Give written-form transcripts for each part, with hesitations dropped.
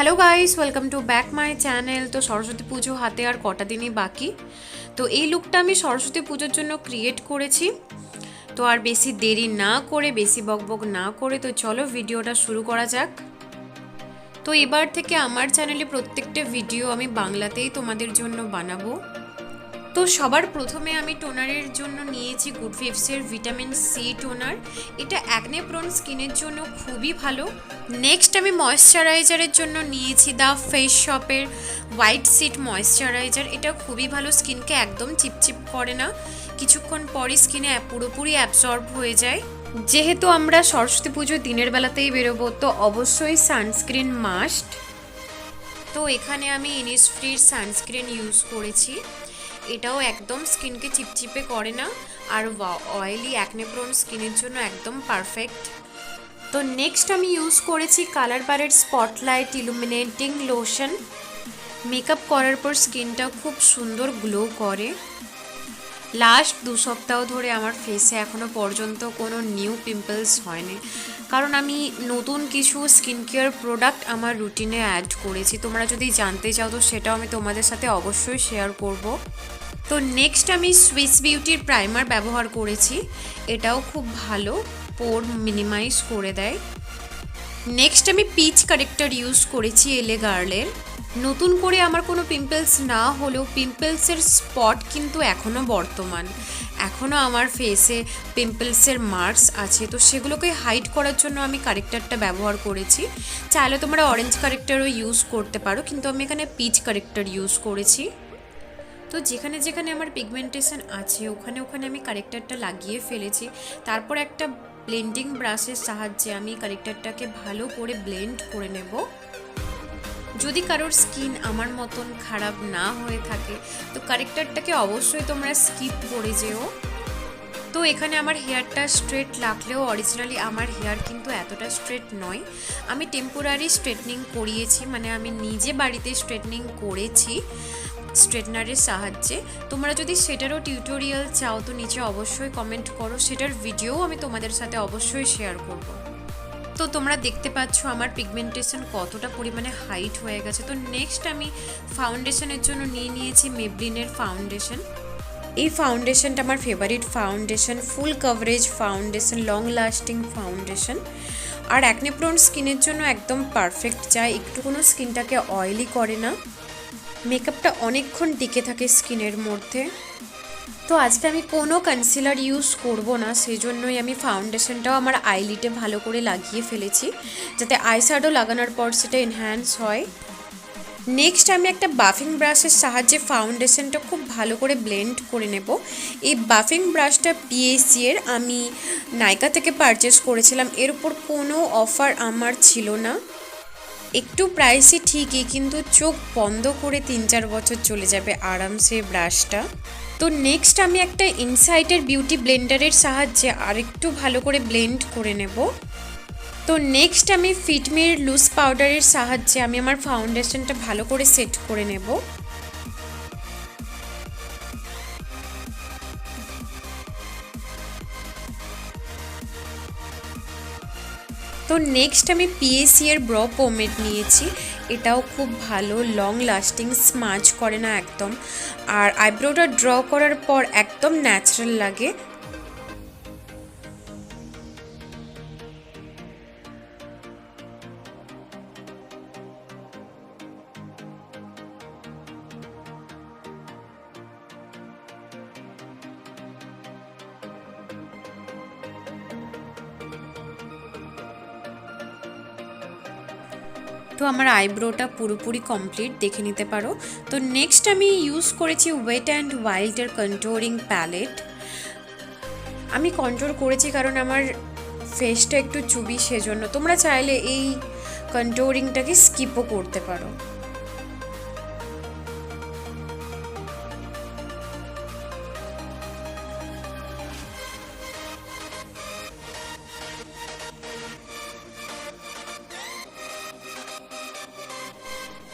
Hello guys, welcome to back my channel. তো সরস্বতী পুজো হাতে আর কটা দিনই বাকি। তো এই লুকটা আমি সরস্বতী পুজোর জন্য ক্রিয়েট করেছি। তো আর বেশি দেরি না করে, বেশি বকবক না করে, তো চলো ভিডিওটা শুরু করা যাক। তো এবার থেকে আমার চ্যানেলে প্রত্যেকটা ভিডিও আমি বাংলাতেই তোমাদের জন্য বানাবো। তো সবার প্রথমে আমি টোনারের জন্য নিয়েছি গুড ভিভসের ভিটামিন সি টোনার। এটা অ্যাকনে প্রোন স্কিনের জন্য খুবই ভালো। নেক্সট আমি ময়েশ্চারাইজারের জন্য নিয়েছি দ্য ফেস শপের হোয়াইট সিড ময়েশ্চারাইজার। এটা খুবই ভালো, স্কিনকে একদম চিপচিপ করে না, কিছুক্ষণ পরই স্কিনে পুরোপুরি অ্যাবজর্ব হয়ে যায়। যেহেতু আমরা সরস্বতী পুজো দিনের বেলাতেই বেরোবো, তো অবশ্যই সানস্ক্রিন মাস্ট। তো এখানে আমি ইনিসফ্রির সানস্ক্রিন ইউজ করেছি। এটাও একদম স্কিনকে চিপচিপে করে না, আর অয়েলি অ্যাকনে প্রোন স্কিনের জন্য একদম পারফেক্ট। তো নেক্সট আমি ইউজ করেছি কালার বারের স্পটলাইট ইলুমিনেটিং লোশন। মেকআপ করার পর স্কিনটা খুব সুন্দর গ্লো করে। লাস্ট 2 সপ্তাহ ধরে আমার ফেসে এখনও পর্যন্ত কোনো নিউ পিম্পলস হয়নি, কারণ আমি নতুন কিছু স্কিন কেয়ার প্রোডাক্ট আমার রুটিনে অ্যাড করেছি। তোমরা যদি জানতে চাও তো সেটাও আমি তোমাদের সাথে অবশ্যই শেয়ার করব। তো নেক্সট আমি সুইস বিউটির প্রাইমার ব্যবহার করেছি। এটাও খুব ভালো, পোর মিনিমাইজ করে দেয়। নেক্সট আমি পিচ কারেক্টর ইউজ করেছি এলে গার্লের। নতুন করে আমার কোনো পিম্পলস না হলেও পিম্পলসের স্পট কিন্তু এখনও বর্তমান, এখনও আমার ফেসে পিম্পলসের মার্কস আছে। তো সেগুলোকে হাইড করার জন্য আমি কারেক্টরটা ব্যবহার করেছি। চাইলে তোমরা অরেঞ্জ কারেক্টরও ইউজ করতে পারো, কিন্তু আমি এখানে পিচ কারেক্টর ইউজ করেছি। তো যেখানে যেখানে আমার পিগমেন্টেশন আছে ওখানে ওখানে আমি কারেক্টরটা লাগিয়ে ফেলেছি। তারপর একটা ব্লেন্ডিং ব্রাশের সাহায্যে আমি কারেক্টরটাকে ভালো করে ব্লেন্ড করে নেব। যদি কারোর স্কিন আমার মতন খারাপ না হয়ে থাকে তো কারেক্টরটাকে অবশ্যই তোমরা স্কিপ করে যেও। তো এখানে আমার হেয়ারটা স্ট্রেট লাগলেও অরিজিনালি আমার হেয়ার কিন্তু এতটা স্ট্রেট নয়। আমি টেম্পোরারি স্ট্রেটনিং করিয়েছি, মানে আমি নিজে বাড়িতে স্ট্রেটনিং করেছি স্ট্রেটনারের সাহায্যে। তোমরা যদি সেটারও টিউটোরিয়াল চাও তো নিচে অবশ্যই কমেন্ট করো, সেটার ভিডিও আমি তোমাদের সাথে অবশ্যই শেয়ার করব। তো তোমরা দেখতে পাচ্ছ আমার পিগমেন্টেশন কতটা পরিমাণে হাইট হয়ে গেছে। তো নেক্সট আমি ফাউন্ডেশনের জন্য নিয়েছি মেবলিনের ফাউন্ডেশন। এই ফাউন্ডেশনটা আমার favourite foundation, full coverage foundation, long lasting foundation, আর অ্যাকনে প্রোন স্কিনের জন্য একদম পারফেক্ট, যা একটু কোনো স্কিনটাকে অয়েলি করে না। মেকআপটা অনেকক্ষণ টিকে থাকে স্কিনের মধ্যে। তো আজকে আমি কোনো কনসিলার ইউজ করব না, সেই জন্যই আমি ফাউন্ডেশনটাও আমার আইলিটে ভালো করে লাগিয়ে ফেলেছি, যাতে আইশ্যাডো লাগানোর পর সেটা এনহ্যান্স হয়। নেক্সট আমি একটা বাফিং ব্রাশের সাহায্যে ফাউন্ডেশনটা খুব ভালো করে ব্লেন্ড করে নেব। এই বাফিং ব্রাশটা পিএসি এর, আমি নাইকা থেকে পারচেস করেছিলাম। এর উপর কোনো অফার আমার ছিল না। একটু প্রাইসই ঠিকই, কিন্তু চোখ বন্ধ করে 3-4 বছর চলে যাবে আরামসে ব্রাশটা। তো নেক্সট আমি একটা ইনসাইটের বিউটি ব্লেন্ডারের সাহায্যে আরেকটু ভালো করে ব্লেন্ড করে নেব। তো নেক্সট আমি ফিটমির লুজ পাউডারের সাহায্যে আমি আমার ফাউন্ডেশনটা ভালো করে সেট করে নেব। তো নেক্সট আমি পিএসি এর ব্র পোমেড নিয়েছি। এটাও খুব ভালো, লং লাস্টিং, স্মাচ করে না একদম, আর আইব্রোটা ড্র করার পর একদম ন্যাচারাল লাগে। তো আমার আইব্রোটা পুরোপুরি কমপ্লিট, দেখে নিতে পারো। তো নেক্সট আমি ইউজ করেছি ওয়েট অ্যান্ড ওয়াইল্ডের কন্ট্রোলিং প্যালেট। আমি কন্ট্রোল করেছি কারণ আমার ফেসটা একটু চুবি, সেজন্য। তোমরা চাইলে এই কন্ট্রোলিংটাকে স্কিপও করতে পারো।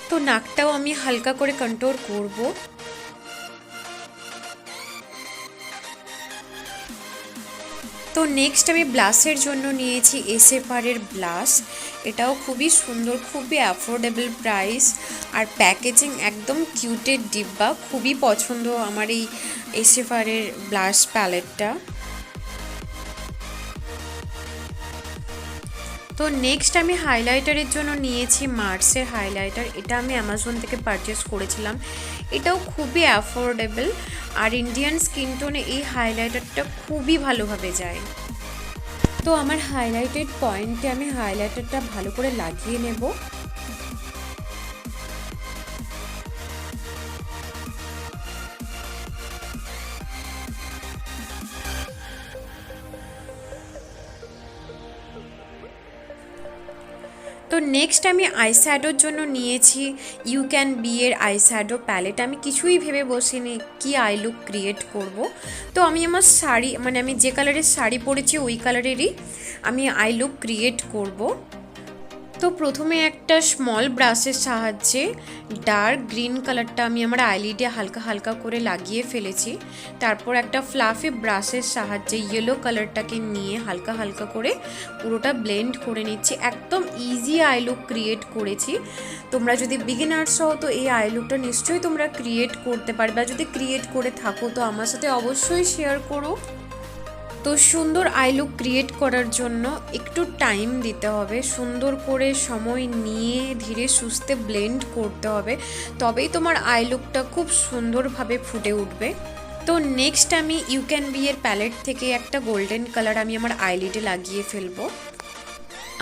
তো নাকটাও আমি হালকা করে কন্ট্রোল করব। তো নেক্সট আমি ব্লাশের জন্য নিয়েছি এসএফআরের ব্লাশ। এটাও খুবই সুন্দর, খুবই অ্যাফোর্ডেবল প্রাইস, আর প্যাকেজিং একদম কিউটের ডিব্বা। খুবই পছন্দ আমার এই এসএফআরের ব্লাশ প্যালেটটা। তো নেক্সট আমি হাইলাইটারের জন্য নিয়েছি মার্সের হাইলাইটার। এটা আমি অ্যামাজন থেকে পারচেস করেছিলাম। এটাও খুবই অ্যাফোর্ডেবল, আর ইন্ডিয়ান স্কিন টোনে এই হাইলাইটারটা খুবই ভালোভাবে যায়। তো আমার হাইলাইটেড পয়েন্টে আমি হাইলাইটারটা ভালো করে লাগিয়ে নেব। তো নেক্সট আমি আইশ্যাডোর জন্য নিয়েছি ইউ ক্যান বি এর আইশ্যাডো প্যালেট। আমি কিছুই ভেবে বসিনি কি আই লুক ক্রিয়েট করব। তো আমি আমার শাড়ি, মানে আমি যে কালারের শাড়ি পরেছি ওই কালারেরই আমি আই লুক ক্রিয়েট করব। তো প্রথমে একটা স্মল ব্রাশের সাহায্যে ডার্ক গ্রিন কালারটা আমি আমার আইলিডে হালকা হালকা করে লাগিয়ে ফেলেছি। তারপর একটা ফ্লাফি ব্রাশের সাহায্যে ইয়েলো কালারটাকে নিয়ে হালকা হালকা করে পুরোটা ব্লেন্ড করে নিচ্ছি। একদম ইজি আই লুক ক্রিয়েট করেছি। তোমরা যদি বিগিনার্স হও তো এই আই লুকটা নিশ্চয়ই তোমরা ক্রিয়েট করতে পারবে, আর যদি ক্রিয়েট করে থাকো তো আমার সাথে অবশ্যই শেয়ার করো। তো সুন্দর আই লুক ক্রিয়েট করার জন্য একটু টাইম দিতে হবে, সুন্দর করে সময় নিয়ে ধীরে সুস্থে ব্লেন্ড করতে হবে, তবেই তোমার আই লুকটা খুব সুন্দরভাবে ফুটে উঠবে। তো নেক্সট আমি ইউ ক্যান বি এর প্যালেট থেকে একটা গোল্ডেন কালার আমি আমার আইলিডে লাগিয়ে ফেলবো।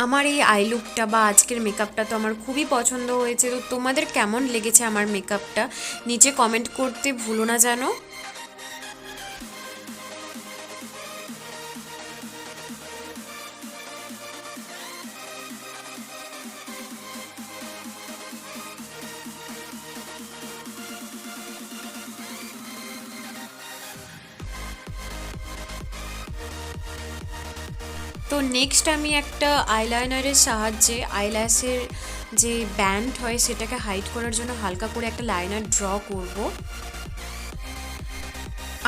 আমার এই আই লুকটা বা আজকের মেকআপটা তো আমার খুবই পছন্দ হয়েছে। তো তোমাদের কেমন লেগেছে আমার মেকআপটা নিচে কমেন্ট করতে ভুলো না যেন। তো নেক্সট আমি একটা আইলাইনারের সাহায্যে আইল্যাশের যে ব্যান্ড হয় সেটাকে হাইড করার জন্য হালকা করে একটা লাইনার ড্র করব।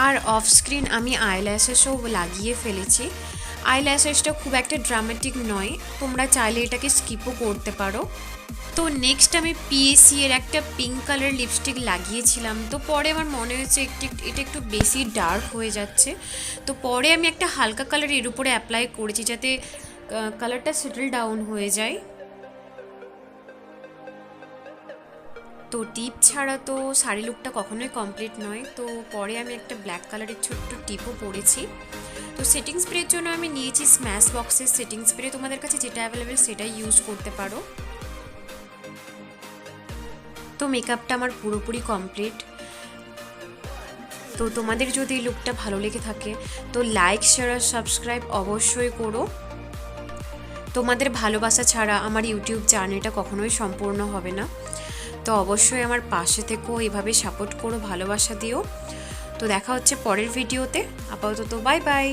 আর অফ স্ক্রিন আমি আইল্যাশেসও লাগিয়ে ফেলেছি। আইল্যাশেসটা খুব একটা ড্রামাটিক নয়, তোমরা চাইলে এটাকে স্কিপও করতে পারো। তো নেক্সট আমি পিএসি এর একটা পিঙ্ক কালার লিপস্টিক লাগিয়েছিলাম। তো পরে আমার মনে হয়েছে এটা একটু বেশি ডার্ক হয়ে যাচ্ছে, তো পরে আমি একটা হালকা কালার এর উপরে অ্যাপ্লাই করেছি যাতে কালারটা সেটেল ডাউন হয়ে যায়। তো টিপ ছাড়া তো শাড়ি লুকটা কখনোই কমপ্লিট নয়। তো পরে আমি একটা ব্ল্যাক কালারের ছোট্ট টিপও পরেছি। তো সেটিং স্প্রের জন্য আমি নিয়েছি স্ম্যাশ বক্সের সেটিং স্প্রে। তোমাদের কাছে যেটা অ্যাভেলেবেল সেটাই ইউজ করতে পারো। তো মেকআপটা আমার পুরোপুরি কমপ্লিট। তো তোমাদের যদি এই লুকটা ভালো লেগে থাকে তো লাইক শেয়ার আর সাবস্ক্রাইব অবশ্যই করো। তোমাদের ভালোবাসা ছাড়া আমার ইউটিউব জার্নিটা কখনোই সম্পূর্ণ হবে না। তো অবশ্যই আমার পাশে থেকো, এভাবে সাপোর্ট করো, ভালোবাসা দিও। তো দেখা হচ্ছে পরের ভিডিওতে। আপাতত বাই বাই।